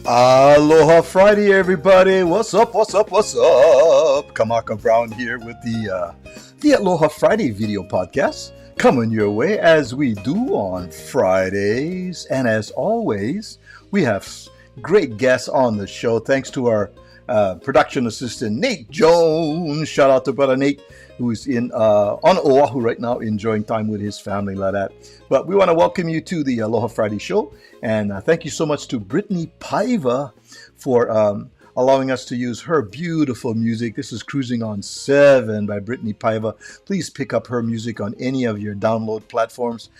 Aloha Friday, everybody. What's up? What's up? What's up? Kamaka Brown here with the Aloha Friday video podcast coming your way as we do on Fridays. And as always, we have great guests on the show. Thanks to our production assistant, Nate Jones. Shout out to brother Nate, who is on Oahu right now, enjoying time with his family like that. But we want to welcome you to the Aloha Friday show. And thank you so much to Brittany Paiva for allowing us to use her beautiful music. This is Cruising on 7 by Brittany Paiva. Please pick up her music on any of your download platforms.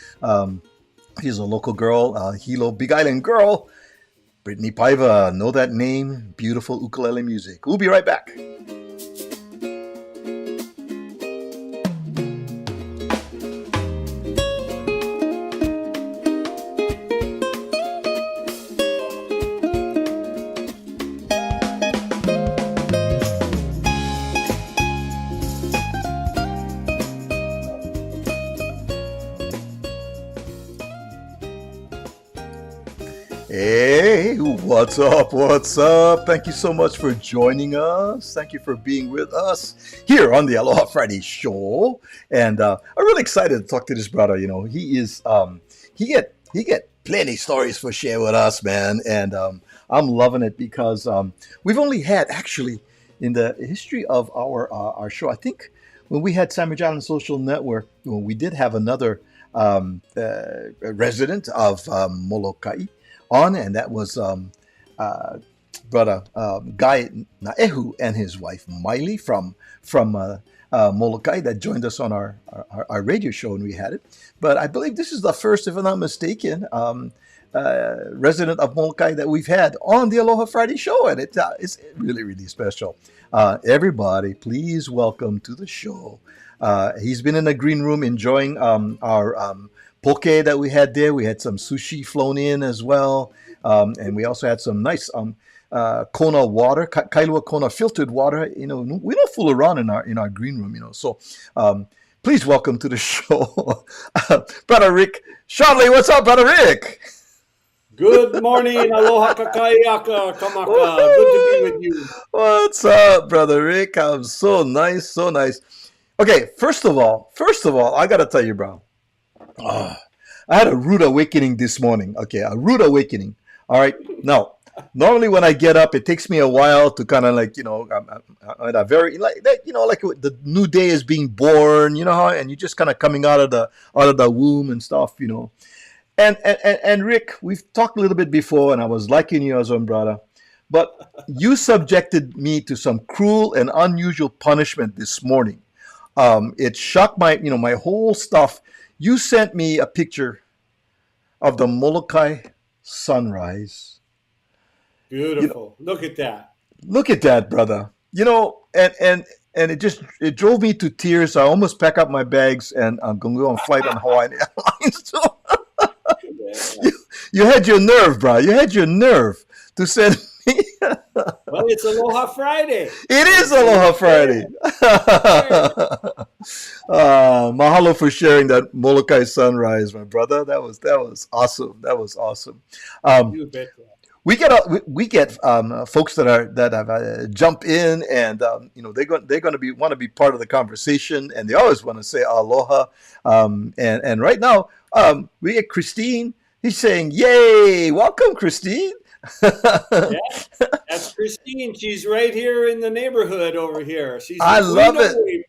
She's a local girl, Hilo, Big Island girl. Brittany Paiva, know that name? Beautiful ukulele music. We'll be right back. Hey, what's up? What's up? Thank you so much for joining us. Thank you for being with us here on the Aloha Friday show. And I'm really excited to talk to this brother. You know, he get plenty stories for share with us, man. And I'm loving it because we've only had actually in the history of our show. I think when we had Sandwich Island Social Network, we did have another resident of Molokai on, and that was brother Guy Naehu and his wife Miley from Molokai that joined us on our radio show when we had it. But I believe this is the first, if I'm not mistaken, resident of Molokai that we've had on the Aloha Friday show, and it's really, really special. Everybody, please welcome to the show. He's been in the green room enjoying our poke that we had there. We had some sushi flown in as well. And we also had some nice Kona water, Kailua Kona filtered water. You know, we don't fool around in our green room, you know. So please welcome to the show, Brother Rick Schonley. What's up, Brother Rick? Good morning, aloha kakaiaka, kamaka. Good to be with you. What's up, Brother Rick? I'm so nice, so nice. Okay, first of all, I gotta tell you, bro. I had a rude awakening this morning. Okay, a rude awakening. All right. Now, normally when I get up, it takes me a while to kind of like, you know, I'm at a very like the new day is being born, you know how, and you're just kind of coming out of the womb and stuff, you know. And Rick, we've talked a little bit before, and I was liking you as one brother, but you subjected me to some cruel and unusual punishment this morning. It shocked my whole stuff. You sent me a picture of the Molokai sunrise. Beautiful. Look at that. Look at that, brother. You know, and it drove me to tears. I almost pack up my bags and I'm going to go on flight on Hawaiian Airlines. You had your nerve, bro. You had your nerve to send me. Well, it's Aloha Friday. It is Aloha Friday. Mahalo for sharing that Molokai sunrise, my brother. That was awesome. That was awesome. You bet. We get folks that have jump in, and they're going to want to be part of the conversation, and they always want to say aloha. And right now we get Christine. He's saying, "Yay! Welcome, Christine." Yeah, that's Christine. She's right here in the neighborhood over here. I love it.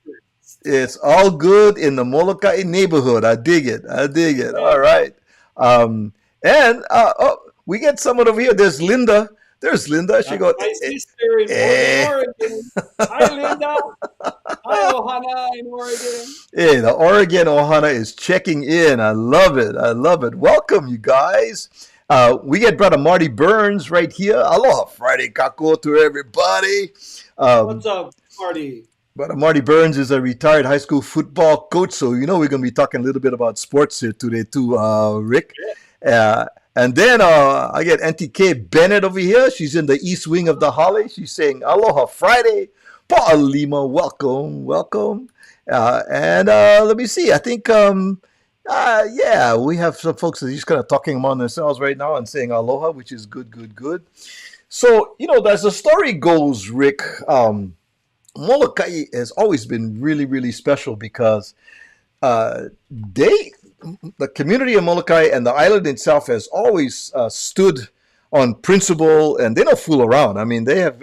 It's all good in the Molokai neighborhood. I dig it. Yeah. All right. We get someone over here. There's Linda. She goes. My sister in Oregon. Hi, Linda. Hi, Ohana in Oregon. Hey, the Oregon Ohana is checking in. I love it. Welcome, you guys. We get Brother Marty Burns right here. Aloha Friday kako to everybody. What's up, Marty? Brother Marty Burns is a retired high school football coach, so you know we're going to be talking a little bit about sports here today too, Rick. And then I get NTK Bennett over here. She's in the east wing of the Holly. She's saying Aloha Friday. Pa'alima, welcome. And let me see. I think Yeah, we have some folks that are just kind of talking among themselves right now and saying aloha, which is good, good, good. So, as the story goes, Rick, Molokai has always been really, really special because they, the community of Molokai and the island itself has always stood on principle, and they don't fool around. I mean, they have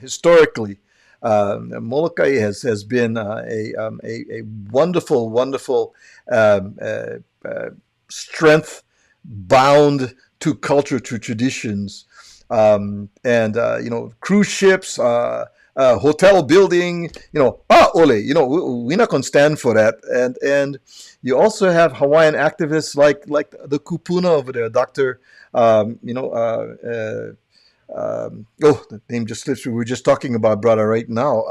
historically, Molokai has been a wonderful, wonderful strength bound to culture, to traditions, and cruise ships, hotel building, ole, we're not going to stand for that. And you also have Hawaiian activists like the kupuna over there, Dr. The name just slips me. We're just talking about brother right now.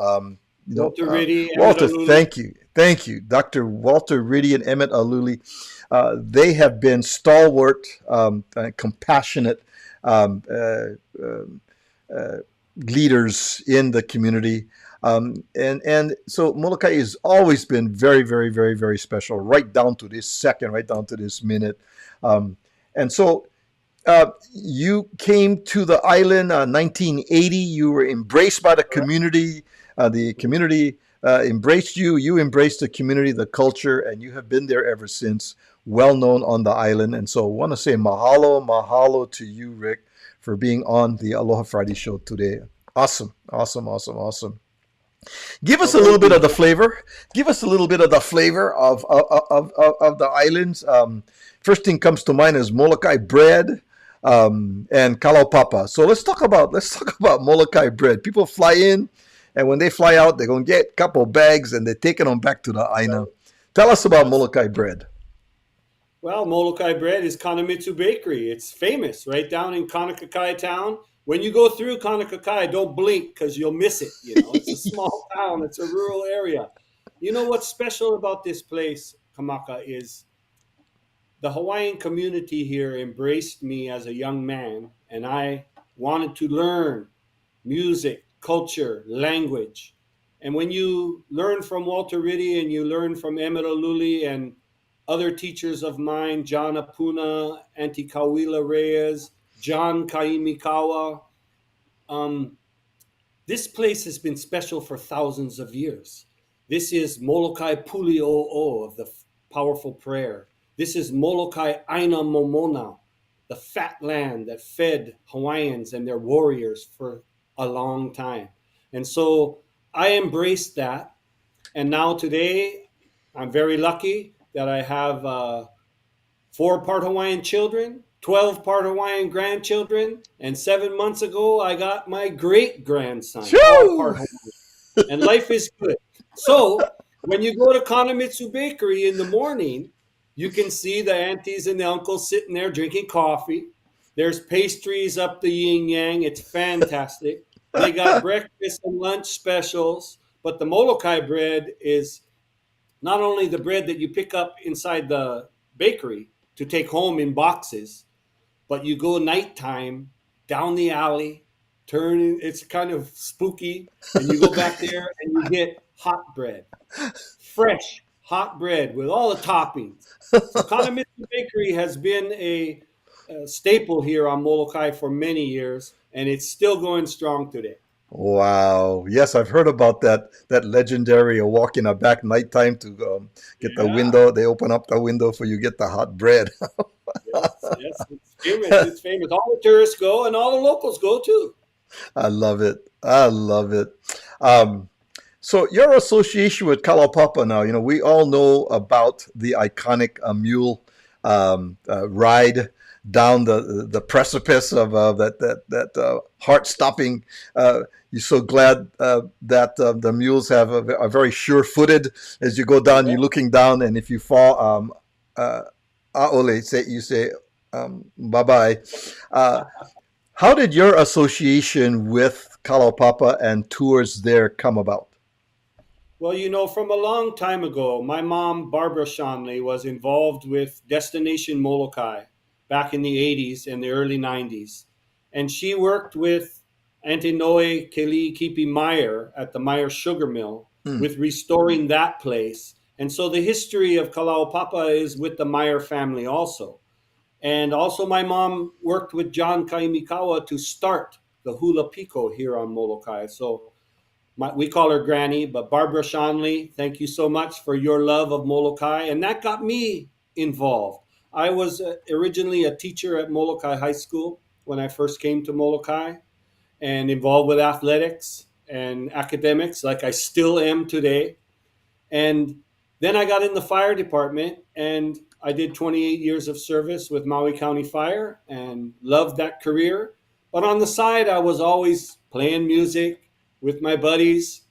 Walter Riddy, Emmett Walter, Aluli. thank you, Dr. Walter Riddy and Emmett Aluli. They have been stalwart, compassionate leaders in the community. And so Molokai has always been very, very, very, very special, right down to this second, right down to this minute. And so you came to the island 1980. You were embraced by the community. The community embraced you. You embraced the community, the culture, and you have been there ever since, well known on the island. And so I want to say mahalo, mahalo to you, Rick, for being on the Aloha Friday show today. Awesome, awesome, awesome, awesome. Give us a little bit of the flavor. Give us a little bit of the flavor of the islands. First thing comes to mind is Molokai bread and kalaupapa. So let's talk about Molokai bread. People fly in, and when they fly out, they're gonna get a couple bags, and they're taking them back to the Aina. Tell us about Molokai bread. Well, Molokai bread is Kanamitsu Bakery. It's famous right down in Kanakakai town. When you go through Kanakakai, don't blink because you'll miss it. It's a small town. It's a rural area. You know what's special about this place, Kamaka, is the Hawaiian community here embraced me as a young man, and I wanted to learn music, culture, language. And when you learn from Walter Riddy and you learn from Emmett Aluli and other teachers of mine, John Apuna, Auntie Kawila Reyes, John Kaimikawa, this place has been special for thousands of years. This is Molokai Puli O of the powerful prayer. This is Molokai Aina Momona, the fat land that fed Hawaiians and their warriors for a long time. And so I embraced that. And now today, I'm very lucky that I have 4 part Hawaiian children, 12 part Hawaiian grandchildren, and 7 months ago, I got my great-grandson, all part Hawaiian. And life is good. So when you go to Kanamitsu Bakery in the morning, you can see the aunties and the uncles sitting there drinking coffee. There's pastries up the yin yang. It's fantastic. They got breakfast and lunch specials. But the Molokai bread is not only the bread that you pick up inside the bakery to take home in boxes, but you go nighttime down the alley, it's kind of spooky, and you go back there and you get hot bread, fresh hot bread with all the toppings. So Kanamitsu Bakery has been a staple here on Molokai for many years, and it's still going strong today. Wow. Yes, I've heard about that legendary walk in a back nighttime to get the window. They open up the window for you get the hot bread. Yes, it's famous. It's famous. All the tourists go, and all the locals go too. I love it. I love it. So your association with Kalaupapa now, we all know about the iconic mule ride down the precipice of that heart-stopping. You're so glad that the mules are very sure-footed as you go down. You're looking down, and if you fall, aole, you say bye-bye. How did your association with Kalaupapa and tours there come about? Well, from a long time ago, my mom, Barbara Schonley, was involved with Destination Molokai back in the 80s and the early 90s. And she worked with Antinoe Keli Kipi Meyer at the Meyer Sugar Mill with restoring that place And so the history of Kalaupapa is with the Meyer family also. And also my mom worked with John Kaimikawa to start the hula piko here on Molokai. So we call her Granny, but Barbara Schonley, thank you so much for your love of Molokai. And that got me involved. I was originally a teacher at Molokai High School when I first came to Molokai, and involved with athletics and academics like I still am today. And then I got in the fire department, and I did 28 years of service with Maui County Fire and loved that career. But on the side, I was always playing music with my buddies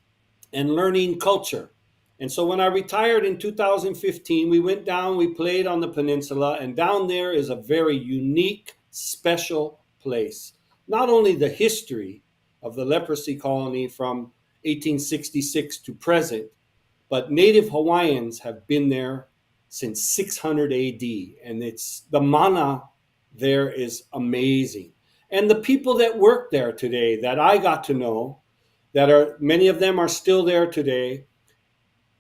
and learning culture. And so when I retired in 2015, we went down, we played on the peninsula, and down there is a very unique, special place. Not only the history of the leprosy colony from 1866 to present, but native Hawaiians have been there since 600 AD, and it's the mana there is amazing. And the people that work there today that I got to know, that are many of them are still there today,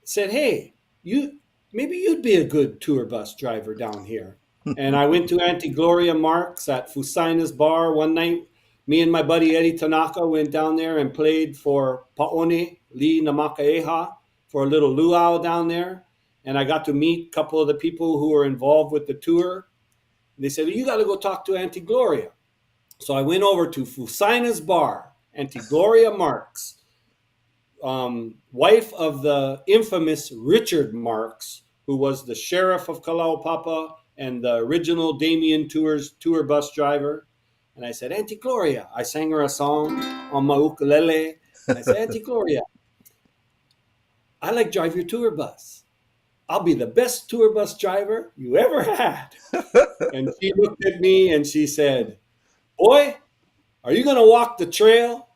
said, "Hey, you maybe you'd be a good tour bus driver down here." And I went to Auntie Gloria Marks at Fusaina's bar one night. Me and my buddy Eddie Tanaka went down there and played for Paone Li Namakaeha for a little luau down there. And I got to meet a couple of the people who were involved with the tour. They said, "You got to go talk to Auntie Gloria." So I went over to Fusaina's bar, Auntie Gloria Marks, wife of the infamous Richard Marks, who was the sheriff of Kalaupapa and the original Damien tour bus driver. And I said, "Auntie Gloria," I sang her a song on my ukulele. And I said, "Auntie Gloria, I like drive your tour bus. I'll be the best tour bus driver you ever had." And she looked at me and she said, "Boy, are you going to walk the trail?"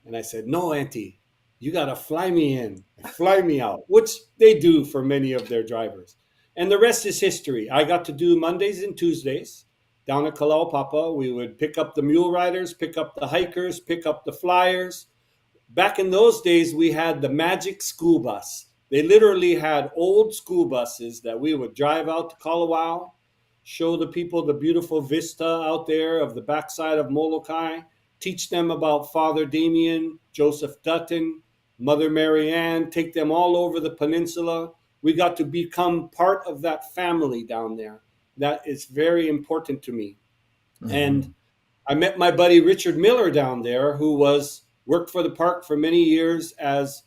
And I said, "No, Auntie, you got to fly me in, fly me out," which they do for many of their drivers. And the rest is history. I got to do Mondays and Tuesdays down at Kalaupapa. We would pick up the mule riders, pick up the hikers, pick up the flyers. Back in those days, we had the magic school bus. They literally had old school buses that we would drive out to Kalawao, show the people the beautiful vista out there of the backside of Molokai, teach them about Father Damien, Joseph Dutton, Mother Mary Ann, take them all over the peninsula. We got to become part of that family down there. That is very important to me. Mm-hmm. And I met my buddy Richard Miller down there, who worked for the park for many years as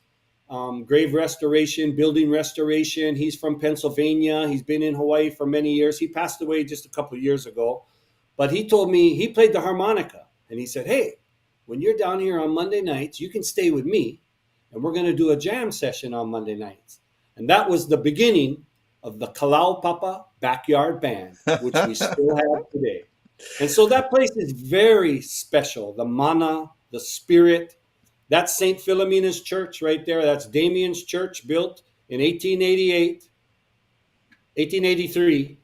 grave restoration, building restoration. He's from Pennsylvania. He's been in Hawaii for many years. He passed away just a couple of years ago. But he told me he played the harmonica. And he said, "Hey, when you're down here on Monday nights, you can stay with me. And we're going to do a jam session on Monday nights." And that was the beginning of the Kalaupapa Backyard Band, which we still have today. And so that place is very special. The mana, the spirit. That's St. Philomena's Church right there. That's Damien's church, built in 1883,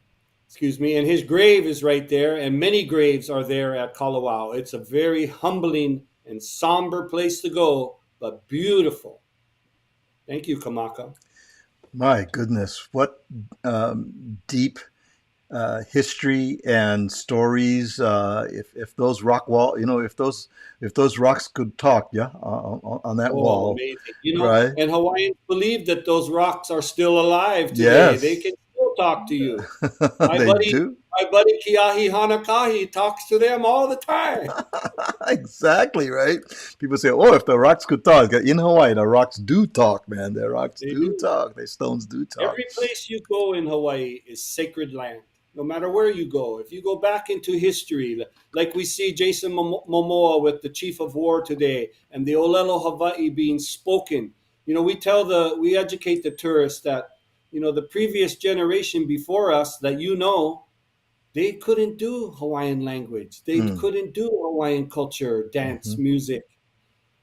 excuse me. And his grave is right there. And many graves are there at Kalawao. It's a very humbling and somber place to go, but beautiful. Thank you, Kamaka. My goodness, what deep history and stories. If those rock wall, if those rocks could talk, yeah, on that wall, amazing. right? And Hawaiians believe that those rocks are still alive today. Yes. They can still talk to you. Do. My buddy Kiahi Hanakahi talks to them all the time. Exactly, right? People say, "Oh, if the rocks could talk." In Hawaii, the rocks do talk, man. The rocks do talk. The stones do talk. Every place you go in Hawaii is sacred land. No matter where you go. If you go back into history, like we see Jason Momoa with the chief of war today and the Olelo Hawaii being spoken, we educate the tourists that, the previous generation before us that, they couldn't do Hawaiian language. They couldn't do Hawaiian culture, dance, music.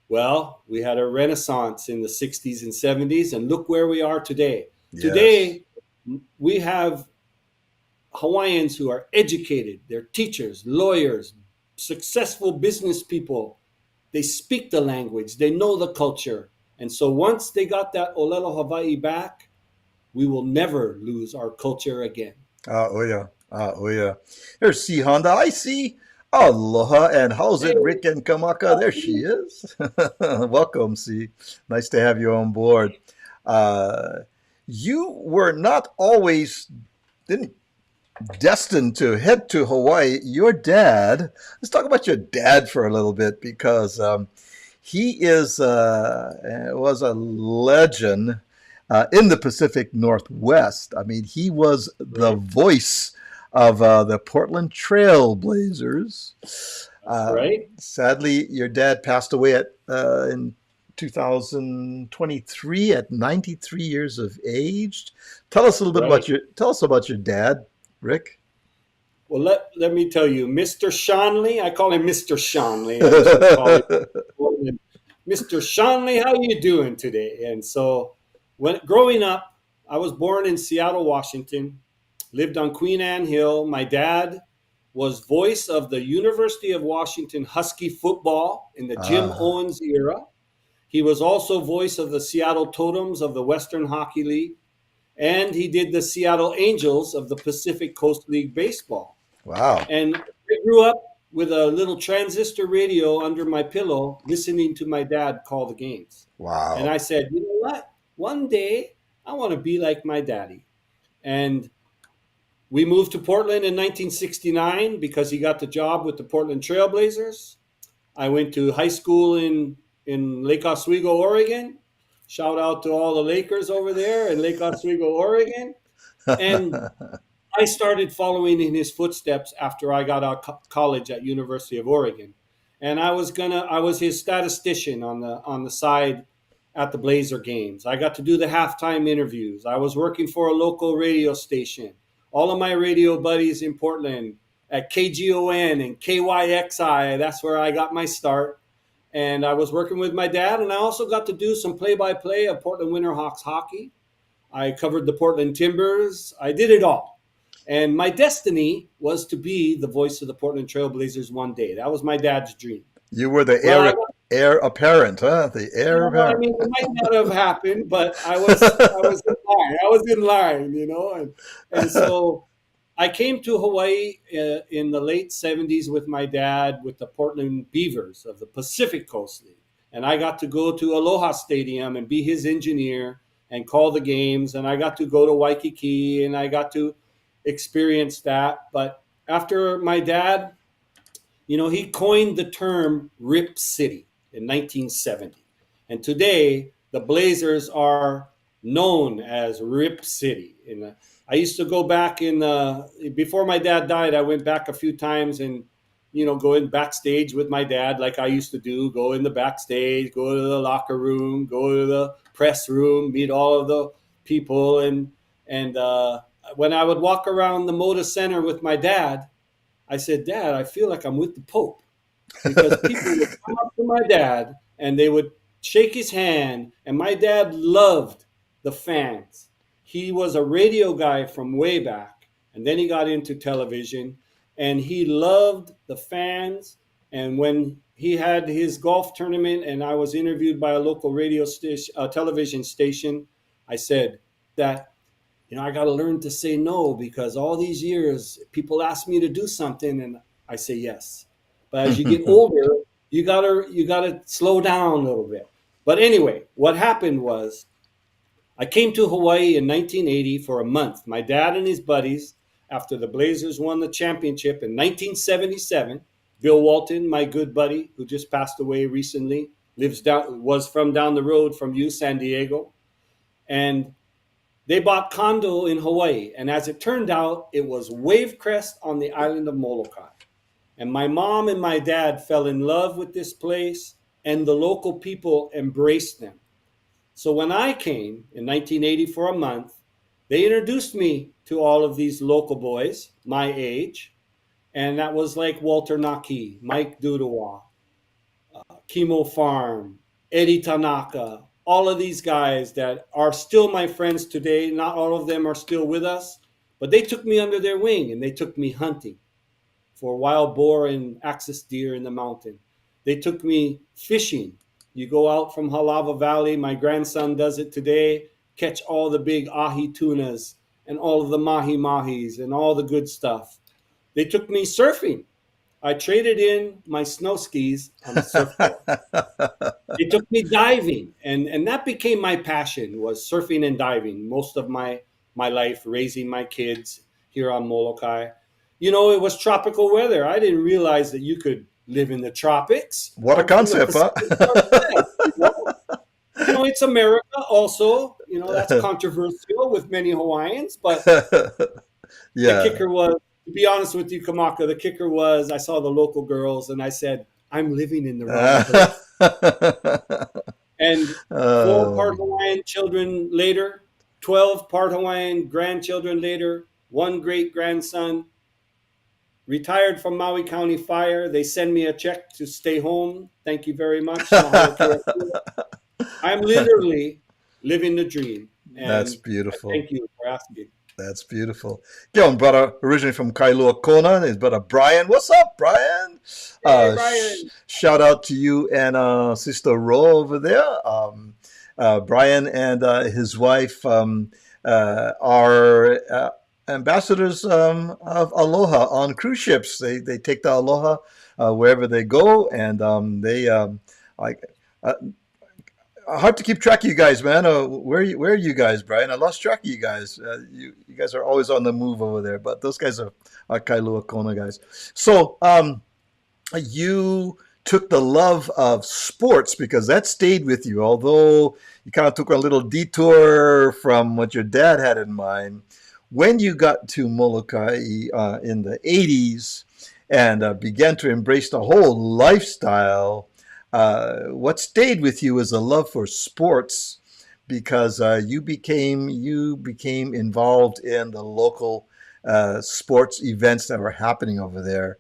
Well, we had a renaissance in the 60s and 70s, and look where we are today. Yes. Today, we have Hawaiians who are educated. They're teachers, lawyers, successful business people. They speak the language. They know the culture. And so once they got that Olelo Hawaii back, we will never lose our culture again. Oh yeah. Oh yeah. There's C Honda. I see. Aloha, and how's Hey, it, Rick and Kamaka? There she is. Welcome, C. Nice to have you on board. Uh, you were not always didn't destined to head to Hawaii. Your dad. Let's talk about your dad for a little bit because he is was a legend in the Pacific Northwest. I mean, he was the right. voice of the Portland Trailblazers. That's right. Sadly, your dad passed away in 2023 at 93 years of age. Tell us a little bit Right. about your dad, Rick. Well, let me tell you, Mr. Schonley, I call him Mr. Schonley. I used to call him Mr. Schonley, how you doing today? And so when growing up, I was born in Seattle, Washington, lived on Queen Anne Hill. My dad was voice of the University of Washington Husky football in the Jim Ah, Owens era. He was also voice of the Seattle Totems of the Western Hockey League, and he did the Seattle Angels of the Pacific Coast League baseball. wow, And I grew up with a little transistor radio under my pillow, listening to my dad call the games. And wow. I said, you know what? One day I want to be like my daddy. And we moved to Portland in 1969 because he got the job with the Portland Trailblazers. I went to high school in Lake Oswego, Oregon. Shout out to all the Lakers over there in Lake Oswego, Oregon. And I started following in his footsteps after I got out of college at University of Oregon, and I was his statistician on the side at the Blazer games. I got to do the halftime interviews. I was working for a local radio station. All of my radio buddies in Portland at KGON and KYXI. That's where I got my start. And I was working with my dad, and I also got to do some play-by-play of Portland Winterhawks hockey. I covered the Portland Timbers. I did it all. And my destiny was to be the voice of the Portland Trailblazers one day. That was my dad's dream. You were the Well, heir apparent, huh? The heir I apparent. mean, it might not have happened, but I was in line. I was in line, and so I came to Hawaii in the late '70s with my dad with the Portland Beavers of the Pacific Coast League, and I got to go to Aloha Stadium and be his engineer and call the games, and I got to go to Waikiki and I got to experience that. But after my dad, he coined the term Rip City in 1970. And today, the Blazers are known as Rip City. And I used to go back before my dad died, I went back a few times and, go in backstage with my dad like I used to do, go in the backstage, go to the locker room, go to the press room, meet all of the people. And when I would walk around the Moda Center with my dad, I said, Dad, I feel like I'm with the Pope because people would come up to my dad and they would shake his hand. And my dad loved the fans. He was a radio guy from way back, and then he got into television, and he loved the fans. And when he had his golf tournament and I was interviewed by a local radio station, television station, I said that I got to learn to say no because all these years people ask me to do something and I say yes. But as you get older, you gotta slow down a little bit. But anyway, what happened was I came to Hawaii in 1980 for a month. My dad and his buddies, after the Blazers won the championship in 1977, Bill Walton, my good buddy who just passed away recently, was from down the road from you, San Diego, and they bought condo in Hawaii, and as it turned out, it was Wavecrest on the island of Molokai. And my mom and my dad fell in love with this place, and the local people embraced them. So when I came in 1980 for a month, they introduced me to all of these local boys my age, and that was like Walter Naki, Mike Dudawa, Kimo Farm, Eddie Tanaka, all of these guys that are still my friends today. Not all of them are still with us, but they took me under their wing and they took me hunting for wild boar and axis deer in the mountain. They took me fishing. You go out from Halava Valley, my grandson does it today, catch all the big ahi tunas and all of the mahi-mahis and all the good stuff. They took me surfing. I traded in my snow skis on a surfboard. They took me diving, and that became my passion, was surfing and diving most of my life, raising my kids here on Molokai. You know, it was tropical weather. I didn't realize that you could live in the tropics. What a concept, huh? You know, it's America also. You know, that's controversial with many Hawaiians. But Yeah. the kicker was, to be honest with you, Kamaka, the kicker was I saw the local girls and I said, I'm living in the wrong place. And 4 part Hawaiian children later, 12 part Hawaiian grandchildren later, 1 great grandson, retired from Maui County Fire. They send me a check to stay home. Thank you very much. I'm literally living the dream. And that's beautiful. Thank you for asking. That's beautiful. John, brother, originally from Kailua Kona, his brother Brian. What's up, Brian? Hey, Brian. Shout out to you and Sister Ro over there. Brian and his wife are ambassadors of Aloha on cruise ships. They take the Aloha wherever they go, and hard to keep track of you guys, man. Where are you guys, Brian? I lost track of you guys. You guys are always on the move over there, but those guys are Kailua Kona guys. So you took the love of sports because that stayed with you, although you kind of took a little detour from what your dad had in mind. When you got to Molokai in the 80s and began to embrace the whole lifestyle, what stayed with you is a love for sports, because you became involved in the local sports events that were happening over there,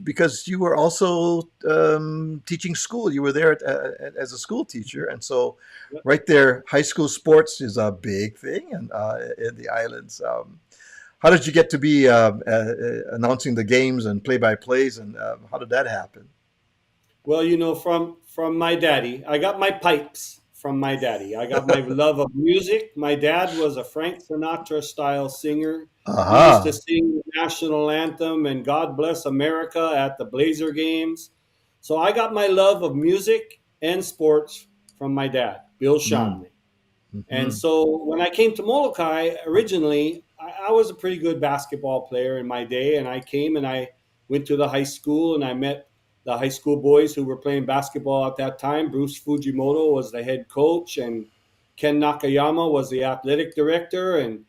because you were also teaching school. You were there as a school teacher, and so right there, high school sports is a big thing in the islands. How did you get to be announcing the games and play-by-plays, and how did that happen? Well, you know, from my daddy, I got my pipes from my daddy. I got my love of music. My dad was a Frank Sinatra style singer. He used to sing the national anthem and God Bless America at the Blazer games. So I got my love of music and sports from my dad, Bill Schonley. Mm-hmm. And so when I came to Molokai, originally, I was a pretty good basketball player in my day. And I came and I went to the high school and I met the high school boys who were playing basketball at that time. Bruce Fujimoto was the head coach, and Ken Nakayama was the athletic director, and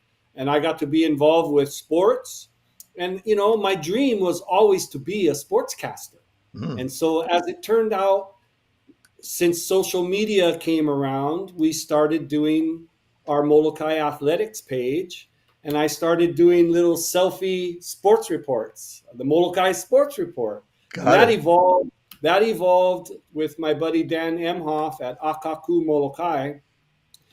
I got to be involved with sports. And, you know, my dream was always to be a sportscaster. And so as it turned out, since social media came around, we started doing our Molokai athletics page, and I started doing little selfie sports reports, the Molokai Sports Report. That evolved with my buddy Dan Emhoff at Akaku Molokai.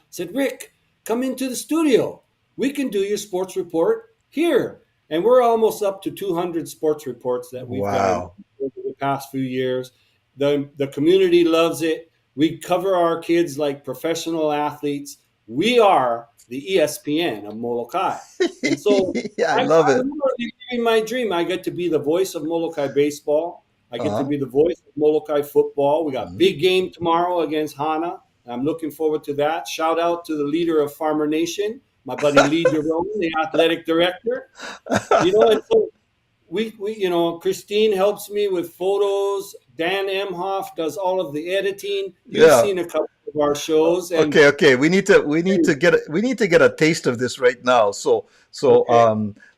Said, Rick, come into the studio. We can do your sports report here. And we're almost up to 200 sports reports that we've done over the past few years. The community loves it. We cover our kids like professional athletes. We are the ESPN of Molokai. And so I love it. I'm really living my dream. I get to be the voice of Molokai baseball. I get to be the voice of Molokai football. We got a big game tomorrow against Hana. I'm looking forward to that. Shout out to the leader of Farmer Nation, my buddy Lee Jerome, the athletic director. You know, and so we you know, Christine helps me with photos. Dan Emhoff does all of the editing. You've seen a couple of our shows. And okay. We need to get a taste of this right now. So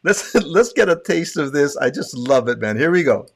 let's get a taste of this. I just love it, man. Here we go.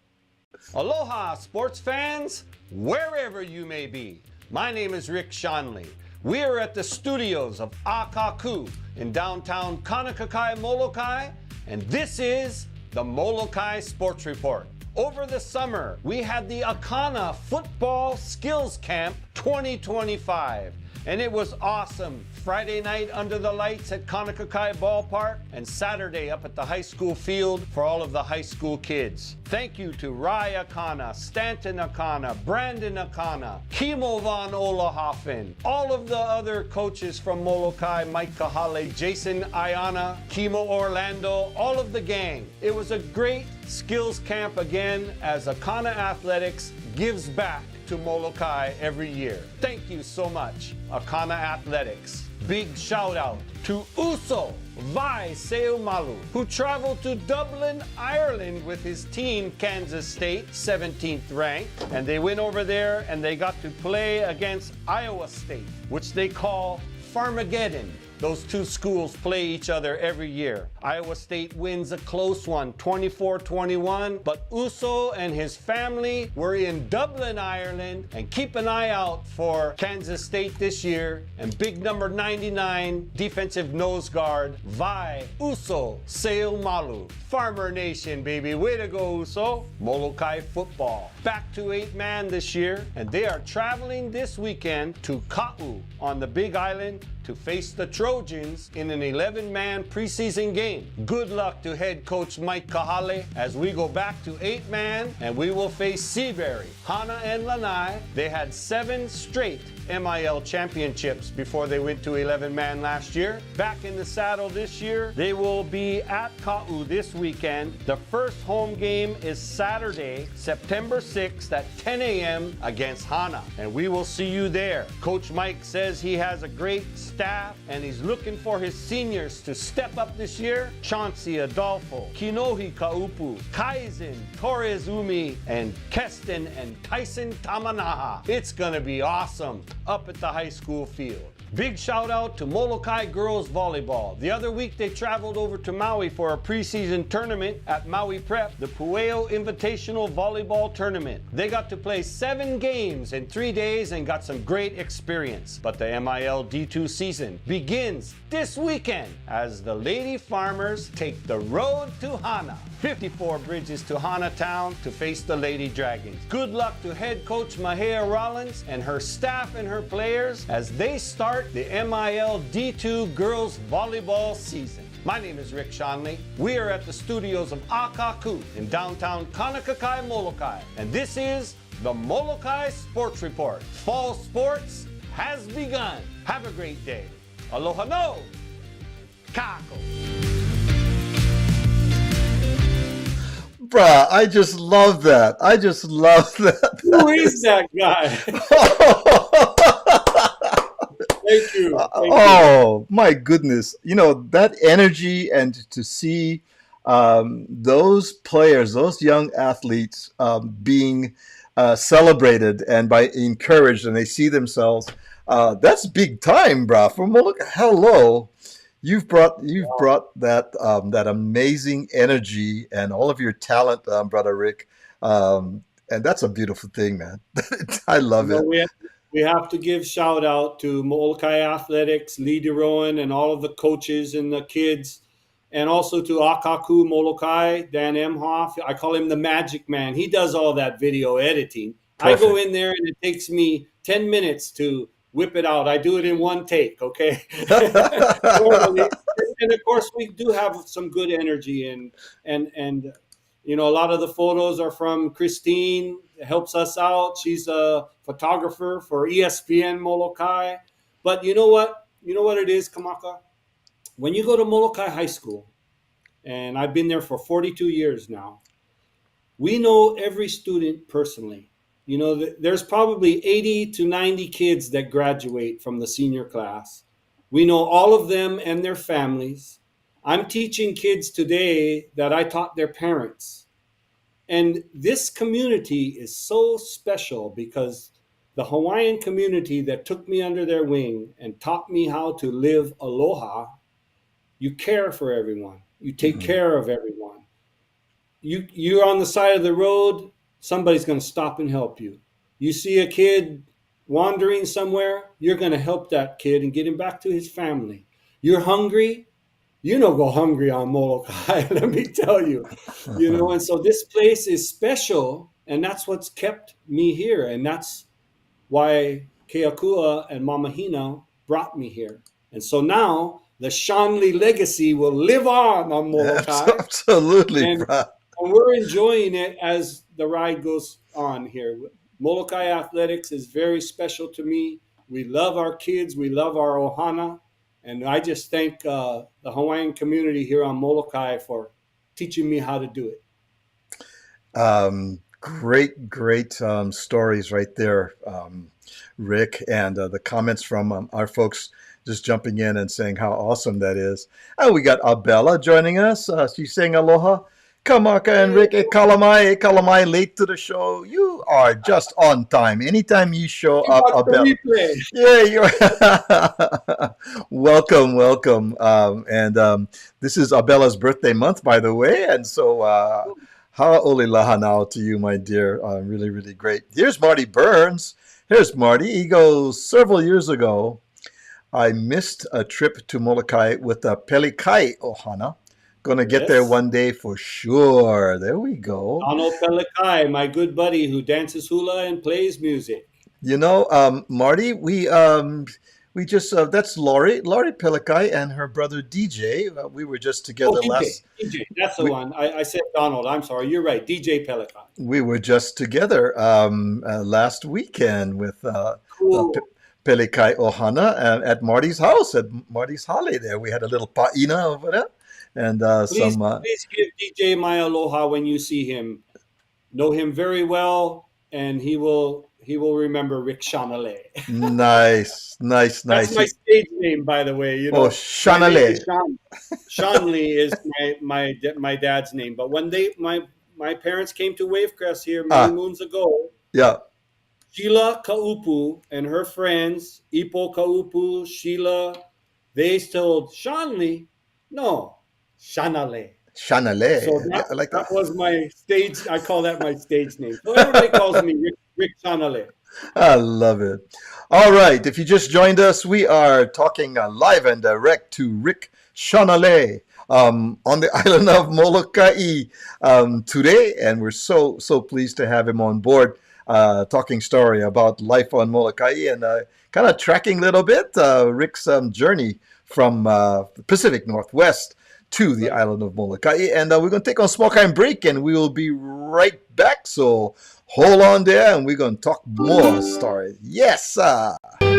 Aloha, sports fans, wherever you may be. My name is Rick Schonley. We are at the studios of Akaku in downtown Kaunakakai, Molokai, and this is the Molokai Sports Report. Over the summer, we had the Akana Football Skills Camp 2025, and it was awesome. Friday night under the lights at Kaunakakai Ballpark, and Saturday up at the high school field for all of the high school kids. Thank you to Rai Akana, Stanton Akana, Brandon Akana, Kimo Von Olahoffen, all of the other coaches from Molokai, Mike Kahale, Jason Ayana, Kimo Orlando, all of the gang. It was a great skills camp again as Akana Athletics gives back to Molokai every year. Thank you so much, Akana Athletics. Big shout out to Uso Vai Seumalu, who traveled to Dublin, Ireland with his team, Kansas State, 17th ranked. And they went over there and they got to play against Iowa State, which they call Farmageddon. Those two schools play each other every year. Iowa State wins a close one, 24-21, but Uso and his family were in Dublin, Ireland, and keep an eye out for Kansas State this year, and big number 99 defensive nose guard, Vai Uso Seumalu. Farmer Nation, baby. Way to go, Uso. Molokai football. Back to 8-man this year, and they are traveling this weekend to Ka'u on the Big Island to face the Trojans in an 11-man preseason game. Good luck to head coach Mike Kahale as we go back to 8-man and we will face Seabury, Hana, and Lanai. They had 7 straight MIL championships before they went to 11-man last year. Back in the saddle this year, they will be at Ka'u this weekend. The first home game is Saturday, September 6th at 10 a.m. against Hana, and we will see you there. Coach Mike says he has a great staff and he's looking for his seniors to step up this year. Chauncey Adolfo, Kinohi Kaupu, Kaizen, Torres Umi, and Keston and Tyson Tamanaha. It's gonna be awesome up at the high school field. Big shout out to Molokai girls volleyball. The other week they traveled over to Maui for a preseason tournament at Maui Prep, the Pueo Invitational Volleyball Tournament. They got to play 7 games in 3 days and got some great experience. But the MIL D2 season begins this weekend as the Lady Farmers take the road to Hana. 54 bridges to Hana Town to face the Lady Dragons. Good luck to head coach Mahea Rollins and her staff and her players as they start the MIL D2 girls volleyball season. My name is Rick Schonley. We are at the studios of Akaku in downtown Kaunakakai, Molokai, and this is the Molokai Sports Report. Fall sports has begun. Have a great day. Aloha no! Kako! Bruh, I just love that. I just love that. Who is that guy? Thank you. Oh, my goodness. You know, that energy and to see those players, those young athletes being celebrated and by encouraged, and they see themselves, that's big time, bruh. From Molokai, hello. You've brought that that amazing energy and all of your talent, Brother Rick, and that's a beautiful thing, man. I love it. We have to give shout out to Molokai Athletics, Lee DeRowan, and all of the coaches and the kids, and also to Akaku Molokai, Dan Emhoff. I call him the Magic Man. He does all that video editing. Perfect. I go in there and it takes me 10 minutes to whip it out. I do it in one take, okay? And of course, we do have some good energy, and you know, a lot of the photos are from Christine, helps us out. She's a photographer for ESPN Molokai. But you know what? You know what it is, Kamaka? When you go to Molokai High School, and I've been there for 42 years now, we know every student personally. You know, there's probably 80 to 90 kids that graduate from the senior class. We know all of them and their families. I'm teaching kids today that I taught their parents. And this community is so special because the Hawaiian community that took me under their wing and taught me how to live aloha, you care for everyone. You take care of everyone. You're on the side of the road, somebody's going to stop and help you. You see a kid wandering somewhere, you're going to help that kid and get him back to his family. You're hungry, you don't go hungry on Molokai, let me tell you. You know, and so this place is special, and that's what's kept me here, and that's why Keakua and Mama Hina brought me here. And so now the Schonley legacy will live on Molokai. Absolutely, And, bro. and we're enjoying it as the ride goes on here. Molokai athletics is very special to me. We love our kids. We love our ohana. And I just thank the Hawaiian community here on Molokai for teaching me how to do it. Great stories right there, Rick, and the comments from our folks just jumping in and saying how awesome that is. And we got Abella joining us. She's saying aloha. Kamaka and Rick, Kalamai, late to the show. You are just on time. Anytime you show up, Abella. Yeah, you're welcome. This is Abella's birthday month, by the way. And so ha'olilaha now to you, my dear. Really, really great. Here's Marty Burns. Here's Marty. He goes, several years ago, I missed a trip to Molokai with a pelikai ohana. Going to get there one day for sure. There we go. Ano Pelikai, my good buddy who dances hula and plays music. You know, Marty, we just that's Lori Pelikai and her brother DJ. We were just together DJ, that's the one. I said Donald. I'm sorry. You're right. DJ Pelikai. We were just together last weekend with Cool. Pelikai ohana at Marty's house, at Marty's hale there. We had a little pa'ina over there. And please give DJ my aloha when you see him. Know him very well, and he will remember Rick Schonely. Nice. That's my stage name, by the way. You know, Schonely. Schonely is my dad's name. But when my parents came to Wavecrest here many moons ago, Sheila Kaupu and her friends, Ipo Kaupu, Sheila, they told Schonely, no. Schonely. So that was my stage. I call that my stage name. So everybody calls me Rick Schonely. I love it. All right. If you just joined us, we are talking live and direct to Rick Schonely on the island of Molokai today. And we're so pleased to have him on board talking story about life on Molokai and kind of tracking a little bit Rick's journey from the Pacific Northwest to the island of Molokai. And we're going to take on a small time break and we will be right back. So hold on there and we're going to talk more stories. Yes, sir. When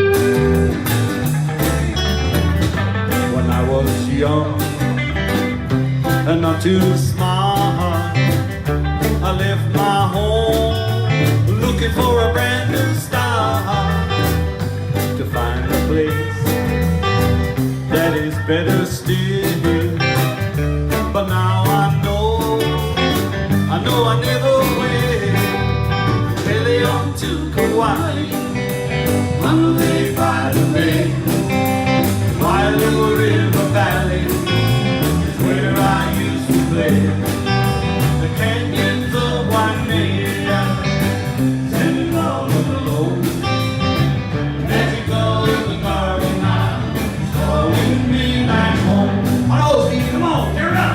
I was young and not too smart, I left my home looking for a brand new start to find a place that is better still. But now I know I never will. Really on to Kauai, Monday by the bay. My little river valley is where I used to play. The canyons of Waimea, standing all alone. The magic of the garden now is calling me back home. Oh, Steve, come on, tear it up.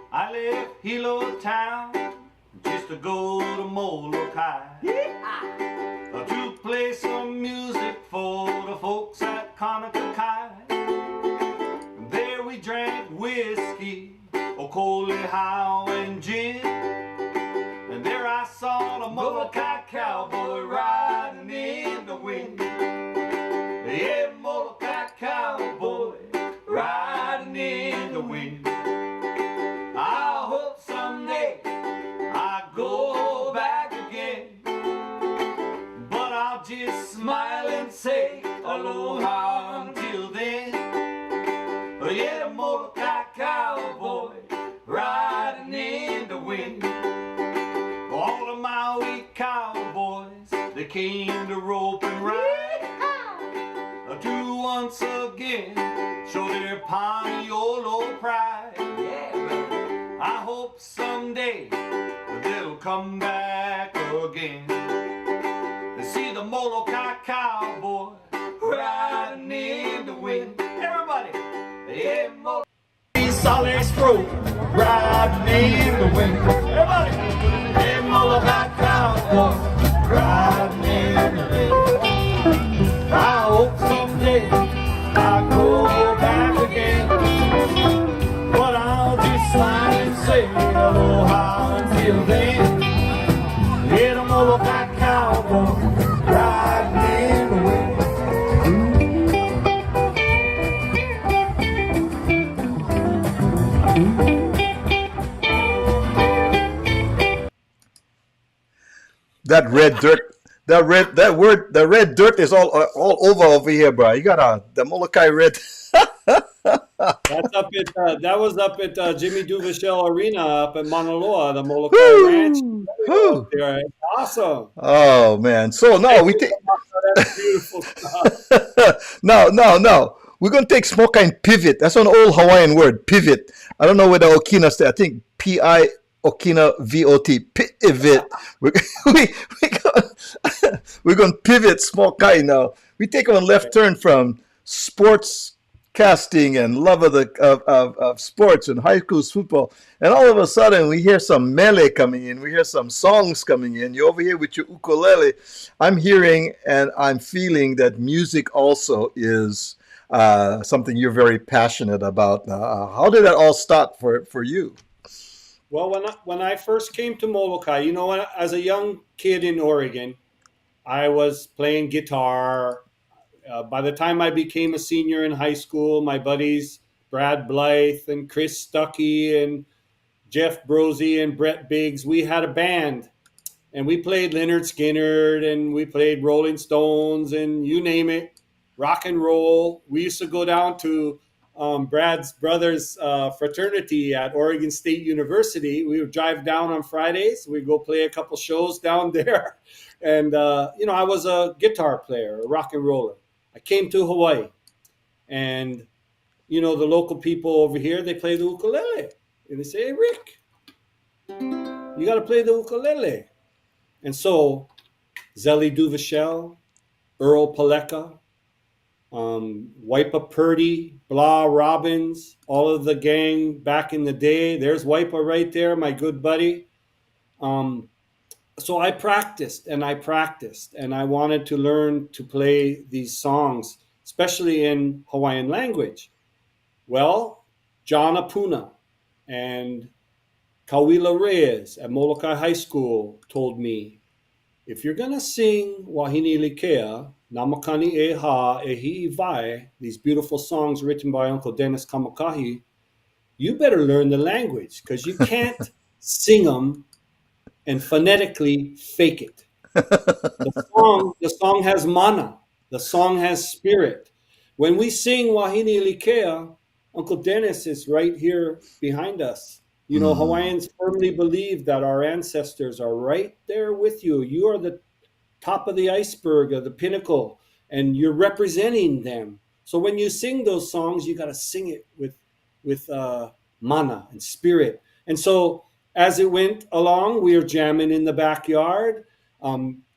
I left Hilo town just to go to Molokai, to play some music for the folks at Kaunakakai. There we drank whiskey, okolihau and gin, and there I saw the Molokai cowboy riding in the wind. Yeah, Molokai cowboy, riding in the wind. I hope someday I go back again, but I'll just smile and say aloha until then. Yeah, the Molokai cowboy, riding in the wind. All the Maui cowboys, they came to rope and ride, to once again show their Paniolo pride. Yeah, baby. I hope someday they'll come back again and see the Molokai cowboy riding in the wind. Everybody, yeah, Molokai solid stroke riding in the wind. Everybody, yeah, Molokai cowboy riding in the wind. I hope someday I go back again, but I'll just smile and say aloha until then. Yeah, the Molokai cowboy riding in the wind. That red dirt, the red dirt is all over here, bro. You got the Molokai red. That's up at that was up at Jimmy Duvachel Arena up at Mauna Loa, the Molokai Ranch. Woo. There, it's awesome. Oh man! So now we take That's beautiful stuff. no. We're gonna take smoke and pivot. That's an old Hawaiian word, pivot. I don't know where the Okina stay. I think P-I Okina VOT pivot. We're going to pivot small guy now. We take on left turn from sports casting and love of sports and high school football, and all of a sudden we hear some mele coming in. We hear some songs coming in. You're over here with your ukulele. I'm hearing and I'm feeling that music also is something you're very passionate about. How did that all start for you? Well, when I first came to Molokai, you know, as a young kid in Oregon, I was playing guitar. By the time I became a senior in high school, my buddies Brad Blythe and Chris Stuckey and Jeff Brosey and Brett Biggs, we had a band, and we played Leonard Skinner and we played Rolling Stones and you name it, rock and roll. We used to go down to Brad's brother's fraternity at Oregon State University. We would drive down on Fridays. We'd go play a couple shows down there. And, I was a guitar player, a rock and roller. I came to Hawaii. And, the local people over here, they play the ukulele. And they say, hey, Rick, you got to play the ukulele. And so Zeli Duvachel, Earl Paleka, Wipa Purdy, Blah Robbins, all of the gang back in the day. There's Wipa right there, my good buddy. So I practiced and I wanted to learn to play these songs, especially in Hawaiian language. Well, John Apuna and Kauila Reyes at Molokai High School told me, if you're going to sing Wahine Likea, Namakani e Ha e Hi'i Vai, these beautiful songs written by Uncle Dennis Kamakahi, you better learn the language because you can't sing them and phonetically fake it. The song has mana. The song has spirit. When we sing Wahine Likea, Uncle Dennis is right here behind us. Hawaiians firmly believe that our ancestors are right there with you. You are the top of the iceberg, or the pinnacle, and you're representing them. So when you sing those songs, you got to sing it with mana and spirit. And so as it went along, we were jamming in the backyard.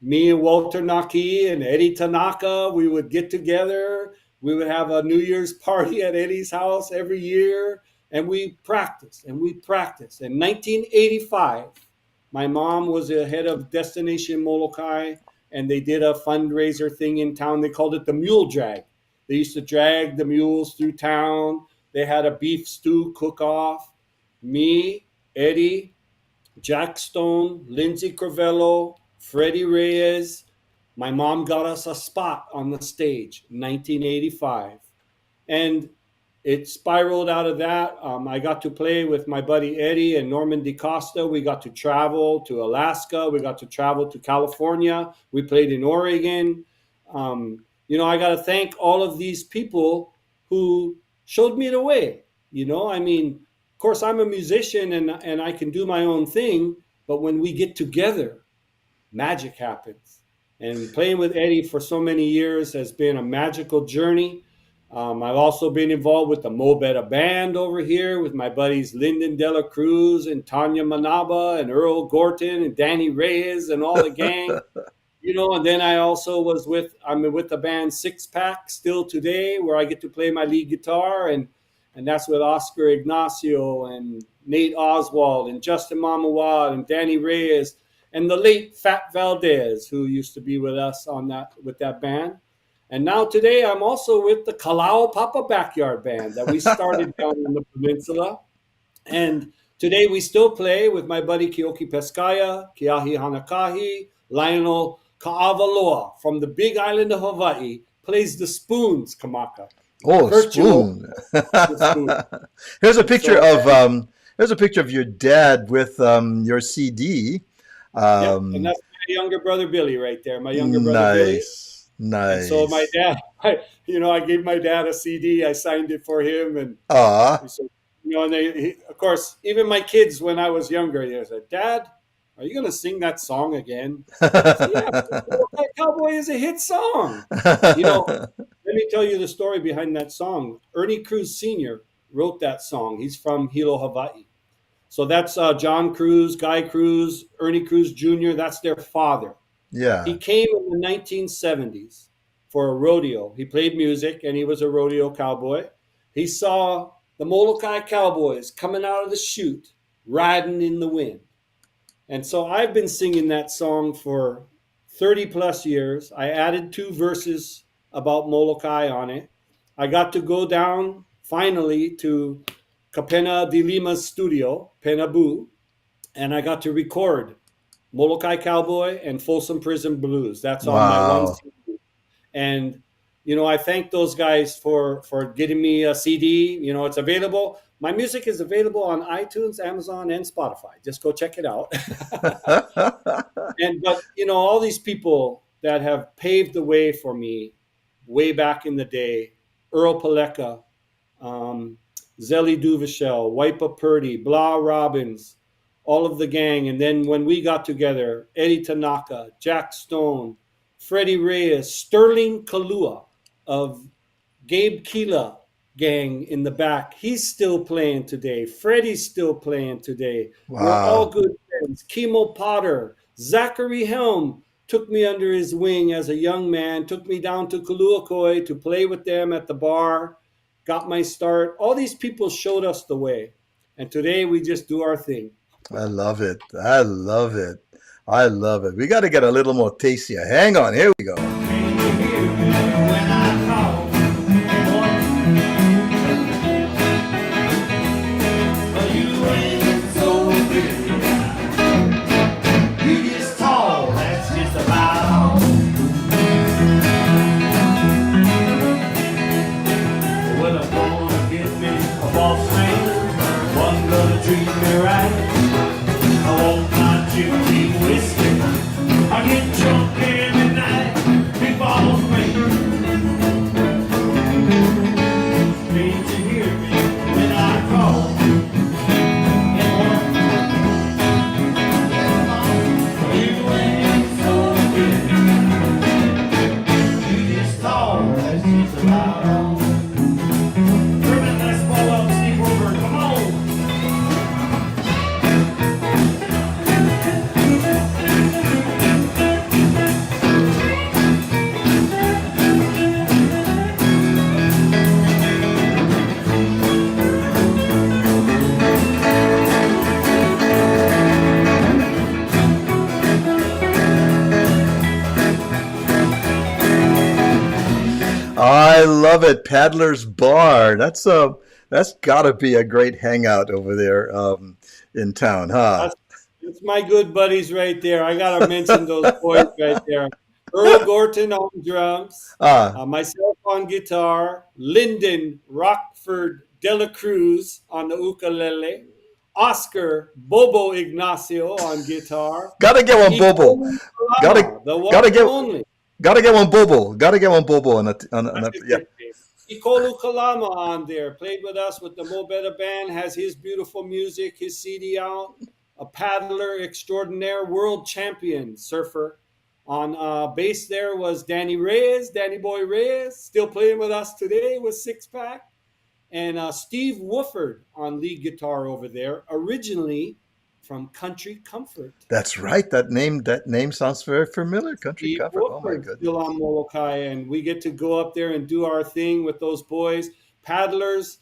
Me and Walter Naki and Eddie Tanaka, we would get together. We would have a New Year's party at Eddie's house every year, and we practiced and we practiced. In 1985, my mom was the head of Destination Molokai, and they did a fundraiser thing in town. They called it the Mule Drag. They used to drag the mules through town. They had a beef stew cook-off. Me, Eddie, Jack Stone, Lindsay Crivello, Freddie Reyes, My mom got us a spot on the stage, 1985. And it spiraled out of that. I got to play with my buddy Eddie and Norman DeCosta. We got to travel to Alaska. We got to travel to California. We played in Oregon. I got to thank all of these people who showed me the way. Of course, I'm a musician and I can do my own thing. But when we get together, magic happens. And playing with Eddie for so many years has been a magical journey. I've also been involved with the Mobetta Band over here with my buddies Lyndon Dela Cruz and Tanya Manaba and Earl Gorton and Danny Reyes and all the gang. And then I also I'm with the band Six Pack still today, where I get to play my lead guitar, and that's with Oscar Ignacio and Nate Oswald and Justin Mamawad and Danny Reyes and the late Fat Valdez, who used to be with us with that band. And now today I'm also with the Kalau Papa Backyard Band that we started down in the peninsula. And today we still play with my buddy Keoki Peskaya, Keahi Hanakahi, Lionel Ka'avaloa from the big island of Hawaii, plays the spoons, Kamaka. Oh, spoon. Here's a picture of your dad with your CD. And that's my younger brother Billy right there. My younger brother Billy. Nice. And so my dad, I gave my dad a CD. I signed it for him, and of course, even my kids when I was younger, they said, "Dad, are you going to sing that song again?" I said, yeah, Cowboy is a hit song. Let me tell you the story behind that song. Ernie Cruz Sr. wrote that song. He's from Hilo, Hawaii. So that's John Cruz, Guy Cruz, Ernie Cruz Jr. That's their father. Yeah. He came in the 1970s for a rodeo. He played music, and he was a rodeo cowboy. He saw the Molokai Cowboys coming out of the chute, riding in the wind. And so I've been singing that song for 30 plus years. I added 2 verses about Molokai on it. I got to go down finally to Kapena de Lima's studio, Penabu, and I got to record Molokai Cowboy and Folsom Prison Blues. That's on my one CD. And, I thank those guys for getting me a CD. It's available. My music is available on iTunes, Amazon, and Spotify. Just go check it out. But all these people that have paved the way for me way back in the day, Earl Paleka, Zelly Duvachel, Wipa Purdy, Blah Robbins, all of the gang. And then when we got together, Eddie Tanaka, Jack Stone, Freddie Reyes, Sterling Kalua of Gabe Kila gang in the back. He's still playing today. Freddie's still playing today. Wow. We're all good friends. Kimo Potter, Zachary Helm took me under his wing as a young man, took me down to Kuluakoi to play with them at the bar, got my start. All these people showed us the way. And today we just do our thing. I love it. I love it. I love it. We got to get a little more tasty. Hang on. Here we go. I love it. Paddler's Bar. That's got to be a great hangout over there in town, huh? It's my good buddies right there. I got to mention those boys right there. Earl Gorton on drums, Ah, myself on guitar, Lyndon Rockford Dela Cruz on the ukulele, Oscar Bobo Ignacio on guitar, gotta get one Bobo. Ikolu Gotta Kalama, the one gotta and get only. gotta get one Bobo. Gotta get one Bobo on That's a his yeah. nickname. Ikolu Kalama on there, played with us with the Mobetta Band, has his beautiful music, his CD out. A paddler extraordinaire, world champion surfer. On bass there was Danny Reyes, Danny Boy Reyes, still playing with us today with Six Pack. And Steve Wooford on lead guitar over there, originally from Country Comfort. That's right. That name sounds very familiar. Country Steve Comfort. Oh my Wooford goodness. still on Molokai, and we get to go up there and do our thing with those boys. Paddlers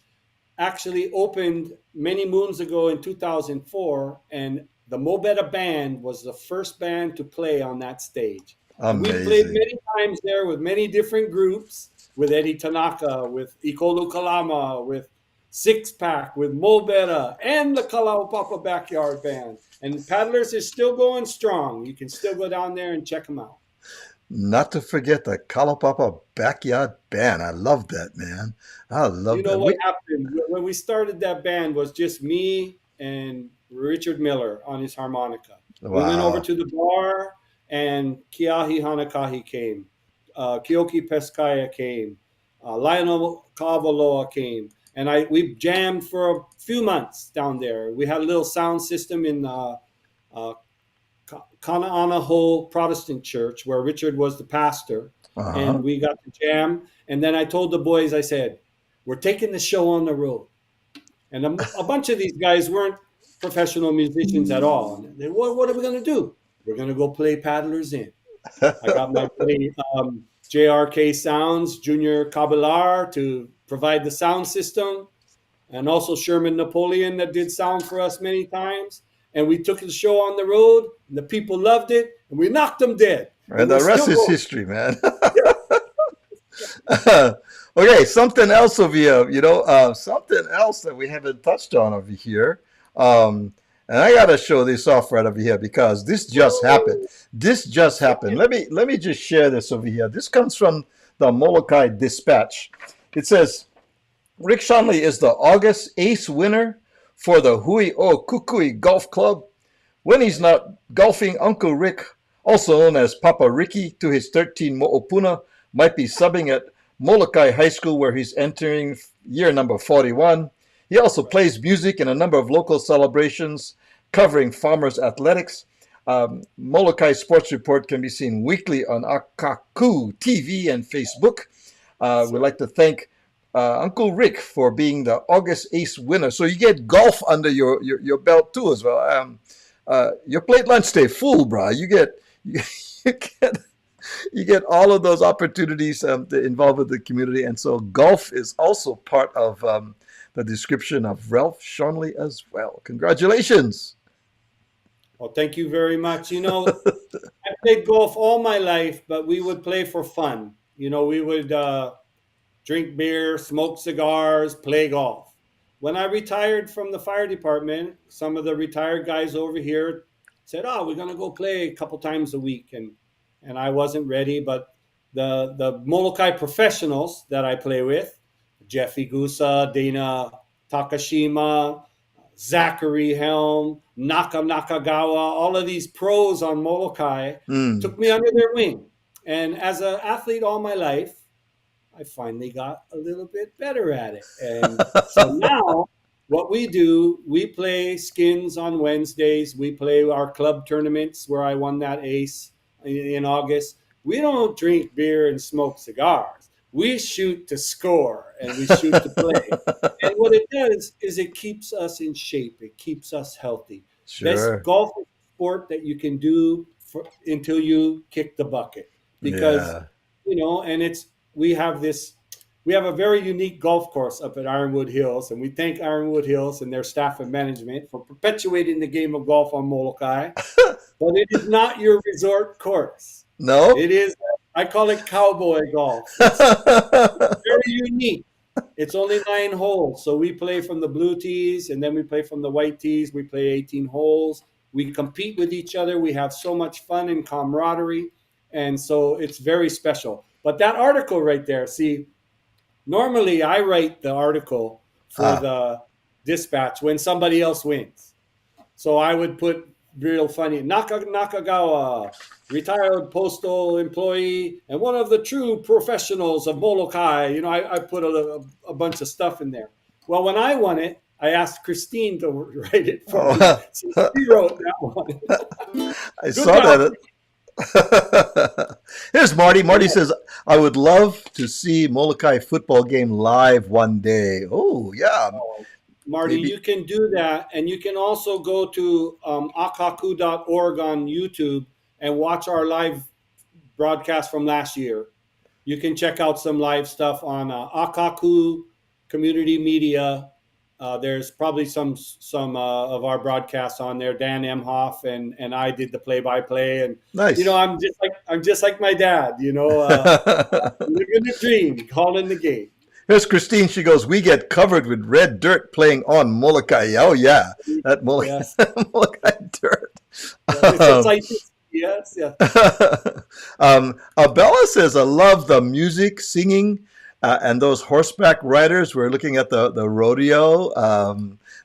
actually opened many moons ago in 2004, and the Mobetta Band was the first band to play on that stage. And we played Amazing. many times there with many different groups, with Eddie Tanaka, with Ikolu Kalama, with Six Pack, with Mobetta, and the Kalaupapa Backyard Band. And Paddlers is still going strong. You can still go down there and check them out. Not to forget the Kalapapa Backyard Band. I love that, man. I You love know that. what happened when we started that band was just me and Richard Miller on his harmonica. We went over Wow. to the bar, and Kiahi Hanakahi came, Kioki Peskaya came, Lionel Kavaloa came, and we jammed for a few months down there. We had a little sound system in Kanaanaho Protestant Church where Richard was the pastor, Uh-huh. and we got to jam. And then I told the boys, I said, we're taking the show on the road. And a bunch of these guys weren't professional musicians at all. And they, what are we going to do? We're going to go play Paddlers In. I got my buddy JRK Sounds, Junior Kabilar, to provide the sound system, and also Sherman Napoleon that did sound for us many times. And we took the show on the road, and the people loved it, and we knocked them dead. And we're the rest still is going. history, man. Okay, something else over here. Something else that we haven't touched on over here. And I gotta show this off right over here because this just happened. This just happened. Let me just share this over here. This comes from the Molokai Dispatch. It says Rick Schonley is the August Ace winner for the Hui O Kukui Golf Club. When he's not golfing, Uncle Rick, also known as Papa Ricky, to his 13 Mo'opuna, might be subbing at Molokai High School, where he's entering year number 41. He also plays music in a number of local celebrations covering farmers' athletics. Molokai Sports Report can be seen weekly on Akaku TV and Facebook. We'd like to thank Uncle Rick for being the August Ace winner. So you get golf under your belt too as well. Your plate lunch stay full, bro. You get you get all of those opportunities to involve with the community, and so golf is also part of the description of Ralph Schonley as well. Congratulations. Well, thank you very much. I played golf all my life, but we would play for fun. We would drink beer, smoke cigars, play golf. When I retired from the fire department, some of the retired guys over here said, "Oh, we're going to go play a couple times a week," and I wasn't ready. But the Molokai professionals that I play with, Jeff Igusa, Dana Takashima, Zachary Helm, Naka Nakagawa, all of these pros on Molokai took me under their wing. And as an athlete all my life, I finally got a little bit better at it. And so now what we do, we play skins on Wednesdays. We play our club tournaments where I won that ace in August. We don't drink beer and smoke cigars. We shoot to score and we shoot to play. And what it does is it keeps us in shape. It keeps us healthy. Sure. Best golf is a sport that you can do until you kick the bucket. Because, and we have a very unique golf course up at Ironwood Hills, and we thank Ironwood Hills and their staff and management for perpetuating the game of golf on Molokai. But it is not your resort course. No? It is, I call it cowboy golf. It's very unique. It's only 9 holes. So we play from the blue tees, and then we play from the white tees. We play 18 holes. We compete with each other. We have so much fun and camaraderie. And so it's very special. But that article right there, see, normally I write the article for the Dispatch when somebody else wins. So I would put real funny Nakagawa, retired postal employee and one of the true professionals of Molokai. I put a bunch of stuff in there. Well, when I won it, I asked Christine to write it for me. So she wrote that one. I saw that. Here's Marty. Marty says, I would love to see Molokai football game live one day. Oh, yeah. Marty, Maybe. You can do that. And you can also go to akaku.org on YouTube and watch our live broadcast from last year. You can check out some live stuff on Akaku Community Media. There's probably some of our broadcasts on there. Dan Emhoff and I did the play-by-play, and Nice. I'm just like my dad. Living the dream, calling the game. Here's Christine. She goes, we get covered with red dirt playing on Molokai. Oh, yeah. That Molokai, Yes. Molokai dirt. It's like, yes. Bella says, I love the music, singing, and those horseback riders. We're looking at the rodeo,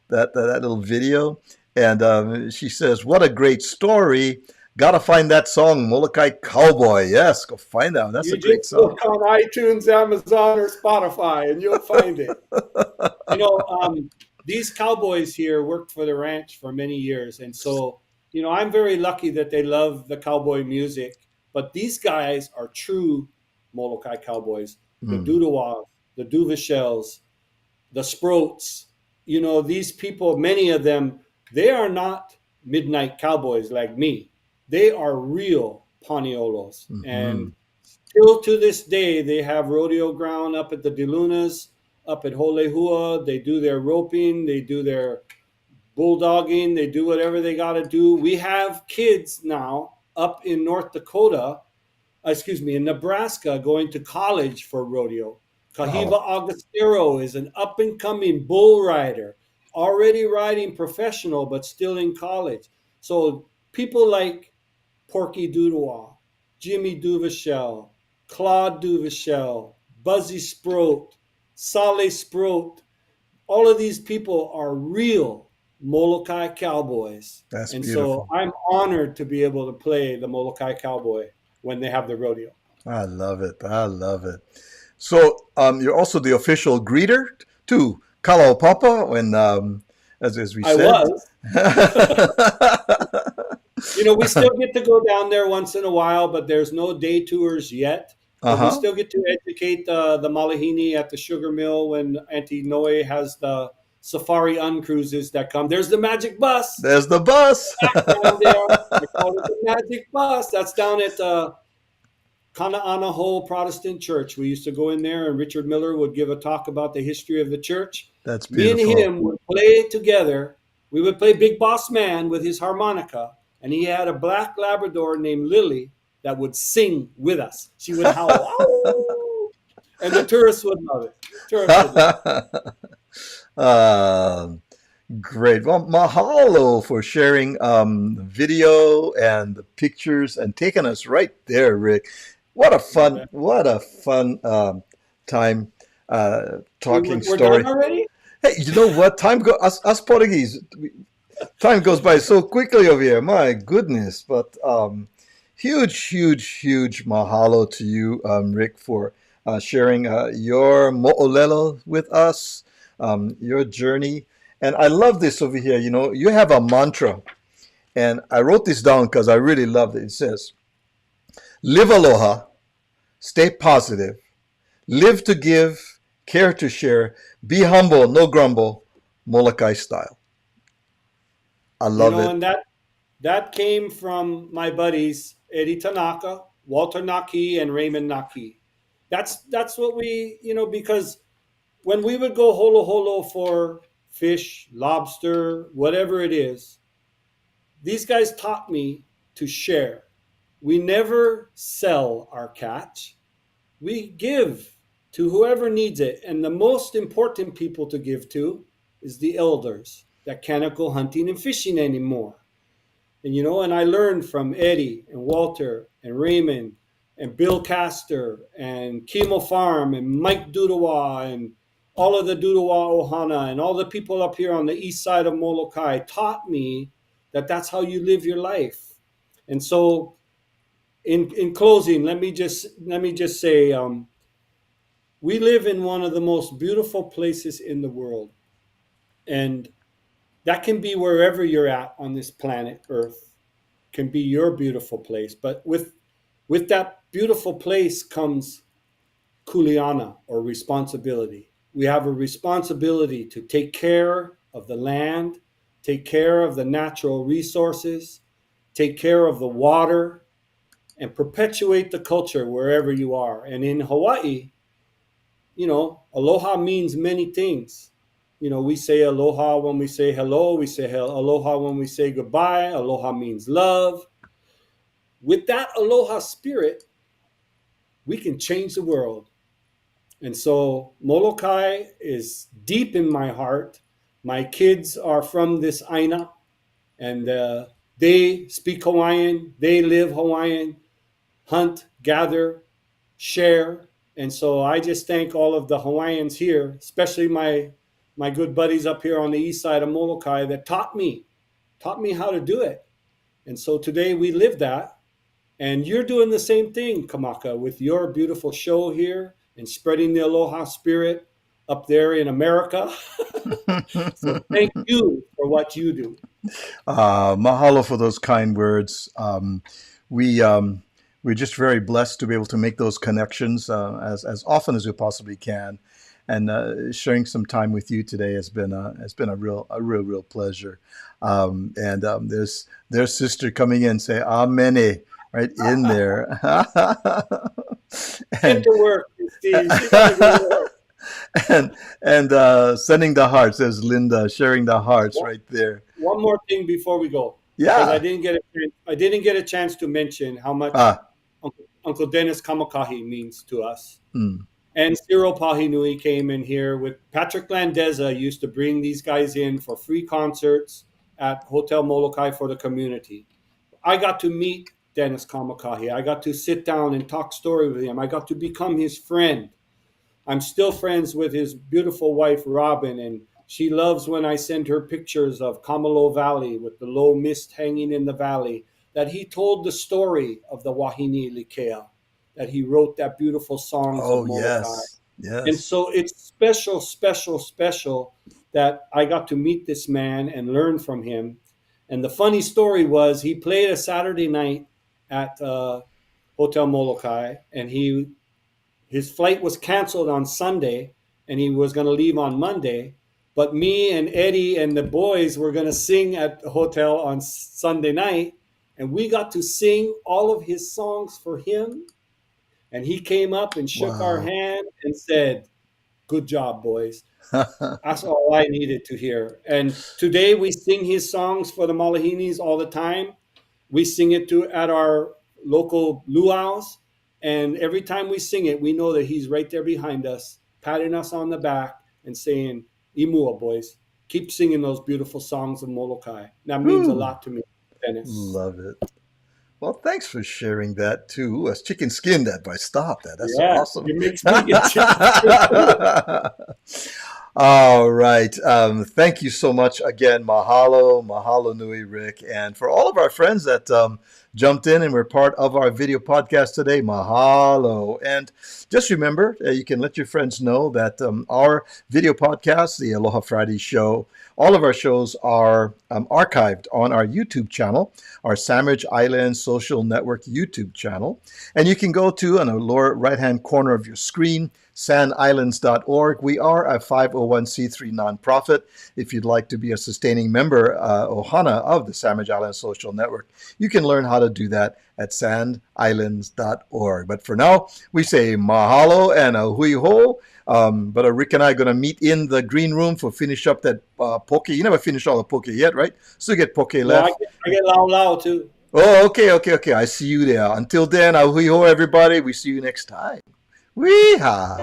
that little video. And she says, what a great story. Got to find that song, Molokai Cowboy. Yes, go find that. That's a great song. Look on iTunes, Amazon, or Spotify, and you'll find it. These cowboys here worked for the ranch for many years. And so, I'm very lucky that they love the cowboy music. But these guys are true Molokai cowboys. The Dudawas, the Duvashels, the Sproats. These people, many of them, they are not midnight cowboys like me. They are real Paniolos. Mm-hmm. And still to this day, they have rodeo ground up at the Dilunas, up at Holehua. They do their roping. They do their bulldogging. They do whatever they got to do. We have kids now up in in Nebraska going to college for rodeo. Kahiva Agostero is an up-and-coming bull rider, already riding professional, but still in college. So people like Porky Dudawa, Jimmy Duvashel, Claude Duvashel, Buzzy Sproat, Sale Sproat, all of these people are real Molokai cowboys. That's and beautiful. So I'm honored to be able to play the Molokai cowboy when they have the rodeo. I love it. So you're also the official greeter to Kalaupapa when, as we said. I was. We still get to go down there once in a while, but there's no day tours yet. We still get to educate the Malahini at the sugar mill when Auntie Noe has the safari uncruises that come. There's the magic bus. There's the bus. Down there. I call it the magic bus. That's down at Kana'anaho Protestant Church. We used to go in there, and Richard Miller would give a talk about the history of the church. That's beautiful. Me and him would play together. We would play Big Boss Man with his harmonica, and he had a black Labrador named Lily that would sing with us. She would howl, "Ow!" And the tourists would love it. Great. Well, mahalo for sharing the video and the pictures and taking us right there, Rick. What a fun time talking We're story. done already? Hey, you know what? Us Portuguese, time goes by so quickly over here. My goodness. But huge mahalo to you, Rick, for sharing your mo'olelo with us, your journey. And I love this over here. You have a mantra. And I wrote this down because I really loved it. It says, live aloha, stay positive, live to give, care to share, be humble, no grumble, Molokai style. I love it. And that came from my buddies, Eddie Tanaka, Walter Naki, and Raymond Naki. That's what we, because when we would go holo holo for fish, lobster, whatever it is, these guys taught me to share. We never sell our catch. We give to whoever needs it. And the most important people to give to is the elders that cannot go hunting and fishing anymore. And, and I learned from Eddie and Walter and Raymond and Bill Castor and Kimo Farm and Mike Dudawa and all of the Dudawa Ohana and all the people up here on the east side of Molokai taught me that that's how you live your life. And so in closing, let me just say, we live in one of the most beautiful places in the world. And that can be wherever you're at on this planet Earth, can be your beautiful place. But with that beautiful place comes kuleana, or responsibility. We have a responsibility to take care of the land, take care of the natural resources, take care of the water, and perpetuate the culture wherever you are. And in Hawaii, aloha means many things. We say aloha when we say hello. We say aloha when we say goodbye. Aloha means love. With that aloha spirit, we can change the world. And so Molokai is deep in my heart. My kids are from this aina, and they speak Hawaiian. They live Hawaiian, hunt, gather, share. And so I just thank all of the Hawaiians here, especially my good buddies up here on the east side of Molokai that taught me how to do it. And so today we live that. And you're doing the same thing, Kamaka, with your beautiful show here and spreading the aloha spirit up there in America. So thank you for what you do. Mahalo for those kind words. We're just very blessed to be able to make those connections as often as we possibly can. And sharing some time with you today has been a real pleasure. There's sister coming in, say Amene right in there. Get to work, Steve. and sending the hearts, says Linda, sharing the hearts right there. One more thing before we go. Yeah, because I didn't get a chance to mention how much Uncle Dennis Kamakahi means to us. And Cyril Pahinui came in here with Patrick Landeza, used to bring these guys in for free concerts at Hotel Molokai for the community. I got to meet Dennis Kamakahi. I got to sit down and talk story with him. I got to become his friend. I'm still friends with his beautiful wife, Robin, and she loves when I send her pictures of Kamalo Valley with the low mist hanging in the valley, that he told the story of the Wahine Likea, that he wrote that beautiful song of Molokai. Yes. And so it's special that I got to meet this man and learn from him. And the funny story was he played a Saturday night at Hotel Molokai, and his flight was canceled on Sunday, and he was going to leave on Monday. But me and Eddie and the boys were going to sing at the hotel on Sunday night, and we got to sing all of his songs for him. And he came up and shook our hand and said, "Good job, boys." That's all I needed to hear. And today we sing his songs for the Malahinis all the time. We sing it at our local luau's. And every time we sing it, we know that he's right there behind us, patting us on the back and saying, "Imua, boys, keep singing those beautiful songs of Molokai." That means a lot to me, Dennis. Love it. Well, thanks for sharing that too. That's chicken skin, that boy. Stop that. That's awesome. You mixed me get chicken skin. All right. Thank you so much again. Mahalo nui, Rick. And for all of our friends that jumped in and were part of our video podcast today, mahalo. And just remember, you can let your friends know that our video podcast, the Aloha Friday show, all of our shows are archived on our YouTube channel, our Sandwich Island Social Network YouTube channel. And you can go to, on the lower right-hand corner of your screen, sandislands.org. We are a 501c3 nonprofit. If you'd like to be a sustaining member, ohana, of the Sandwich Island Social Network, you can learn how to do that at sandislands.org. But for now, we say mahalo and a hui ho. But Rick and I are going to meet in the green room for finish up that poke. You never finished all the poke yet, right? Still get poke left. I get lau too. Oh, okay. I see you there. Until then, a hui ho, everybody. We see you next time. Weehaw!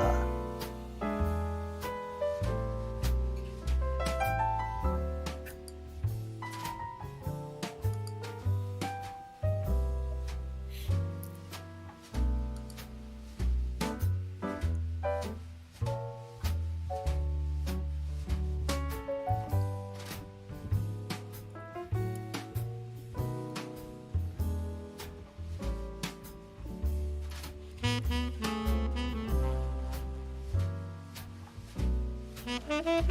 Mm-hmm.